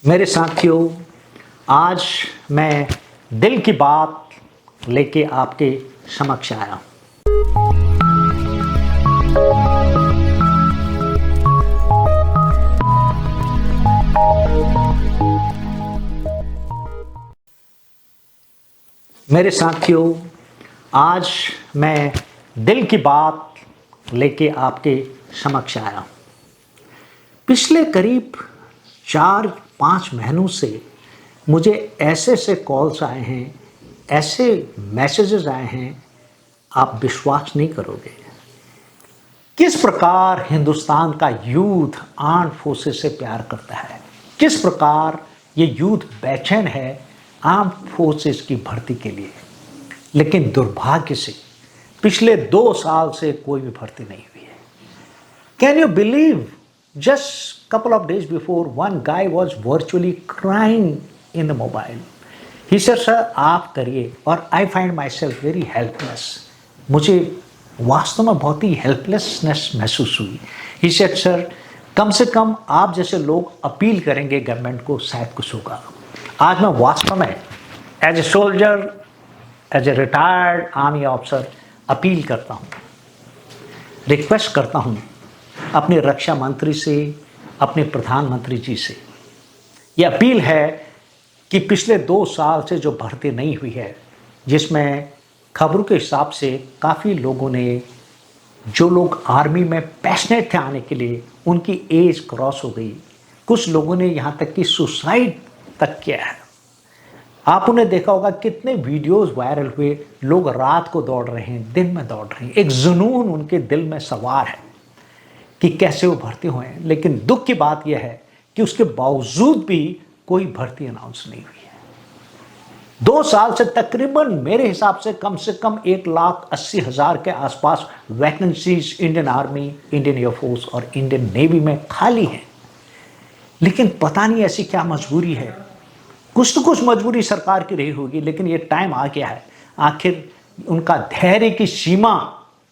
मेरे साथियों, आज मैं दिल की बात लेके आपके समक्ष आया हूं। मेरे साथियों, आज मैं दिल की बात लेके आपके समक्ष आया हूं। पिछले करीब 4-5 महीनों से मुझे ऐसे ऐसे कॉल्स आए हैं, ऐसे मैसेजेस आए हैं, आप विश्वास नहीं करोगे। किस प्रकार हिंदुस्तान का यूथ आर्म्ड फोर्सेस से प्यार करता है, किस प्रकार ये यूथ बेचैन है आर्म्ड फोर्सेस की भर्ती के लिए। लेकिन दुर्भाग्य से पिछले 2 साल से कोई भी भर्ती नहीं हुई है। Can you believe? Just couple of days before, one guy was virtually crying in the mobile. He said, "Sir, आप करिए." और I find myself very helpless. मुझे वास्तव में बहुत ही हेल्पलेसनेस महसूस हुई। He said, "Sir, कम से कम आप जैसे लोग अपील करेंगे गवर्नमेंट को, शायद कुछ होगा।" आज मैं वास्तव में as a soldier, as a retired army officer appeal करता हूँ, रिक्वेस्ट करता हूँ अपने रक्षा मंत्री से, अपने प्रधानमंत्री जी से। यह अपील है कि पिछले 2 साल से जो भर्ती नहीं हुई है, जिसमें खबरों के हिसाब से काफ़ी लोगों ने, जो लोग आर्मी में पैशनेट थे आने के लिए, उनकी एज क्रॉस हो गई। कुछ लोगों ने यहाँ तक कि सुसाइड तक किया है। आप उन्हें देखा होगा, कितने वीडियोस वायरल हुए, लोग रात को दौड़ रहे हैं, दिन में दौड़ रहे हैं। एक जुनून उनके दिल में सवार है कि कैसे वो भर्ती हुए हैं। लेकिन दुख की बात यह है कि उसके बावजूद भी कोई भर्ती अनाउंस नहीं हुई है। 2 साल से तकरीबन मेरे हिसाब से कम 1,80,000 के आसपास vacancies Indian army, Indian air force और इंडियन नेवी में खाली हैं। लेकिन पता नहीं ऐसी क्या मजबूरी है। कुछ तो कुछ मजबूरी सरकार की रही होगी, लेकिन ये टाइम आ गया है, आखिर उनका धैर्य की सीमा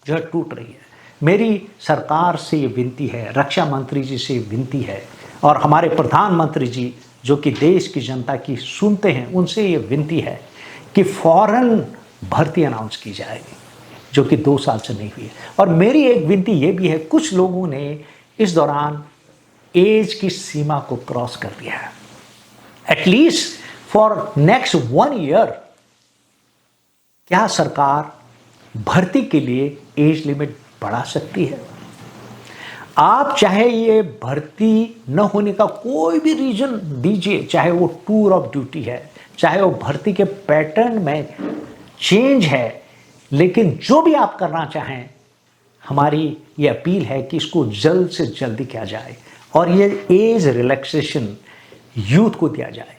जो है टूट रही है। मेरी सरकार से ये विनती है, रक्षा मंत्री जी से विनती है, और हमारे प्रधानमंत्री जी जो कि देश की जनता की सुनते हैं, उनसे ये विनती है कि फौरन भर्ती अनाउंस की जाएगी, जो कि 2 साल से नहीं हुई है। और मेरी एक विनती ये भी है, कुछ लोगों ने इस दौरान एज की सीमा को क्रॉस कर दिया है। एटलीस्ट फॉर नेक्स्ट 1 ईयर क्या सरकार भर्ती के लिए एज लिमिट बढ़ा सकती है? आप चाहे ये भर्ती न होने का कोई भी रीजन दीजिए, चाहे वो टूर ऑफ ड्यूटी है, चाहे वो भर्ती के पैटर्न में चेंज है, लेकिन जो भी आप करना चाहें, हमारी ये अपील है कि इसको जल्द से जल्दी किया जाए और ये एज रिलैक्सेशन यूथ को दिया जाए।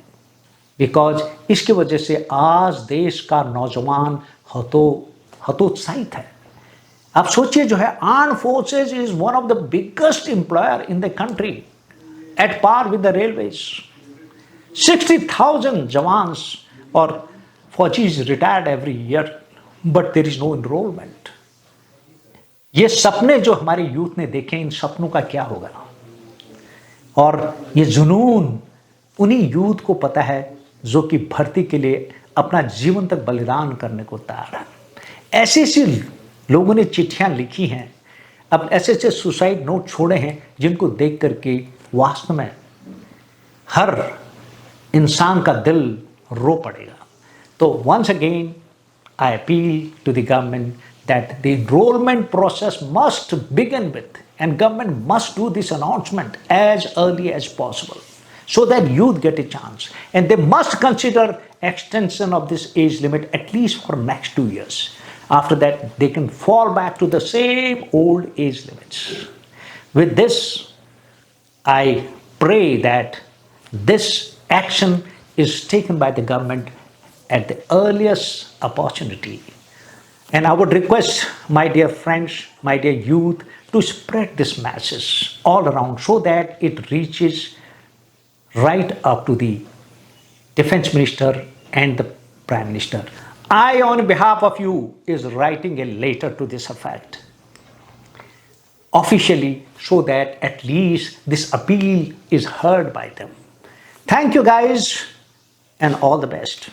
बिकॉज इसकी वजह से आज देश का नौजवान हतोत्साहित है। आप सोचिए, जो है armed forces is one of the biggest employer in the country, at par with the railways. 60,000 jawans और फौजीज retired every year, but there is no enrolment. ये सपने जो हमारे यूथ ने देखे, इन सपनों का क्या होगा? और ये जुनून उन्हीं यूथ को पता है जो कि भर्ती के लिए अपना जीवन तक बलिदान करने को तैयार है। ऐसे ऐसे लोगों ने चिट्ठियां लिखी हैं, अब ऐसे ऐसे सुसाइड नोट छोड़े हैं, जिनको देख करके वास्तव में हर इंसान का दिल रो पड़ेगा। तो once again I appeal to the government that the enrollment process must begin with, and government must do this announcement as early as possible so that youth get a chance, and they must consider extension of this age limit at least for next 2 years. After that they can fall back to the same old age limits. With this, I pray that this action is taken by the government at the earliest opportunity. And I would request my dear friends, my dear youth, to spread this message all around so that it reaches right up to the Defense Minister and the Prime Minister. I, on behalf of you, is writing a letter to this effect officially, so that at least this appeal is heard by them. Thank you guys and all the best.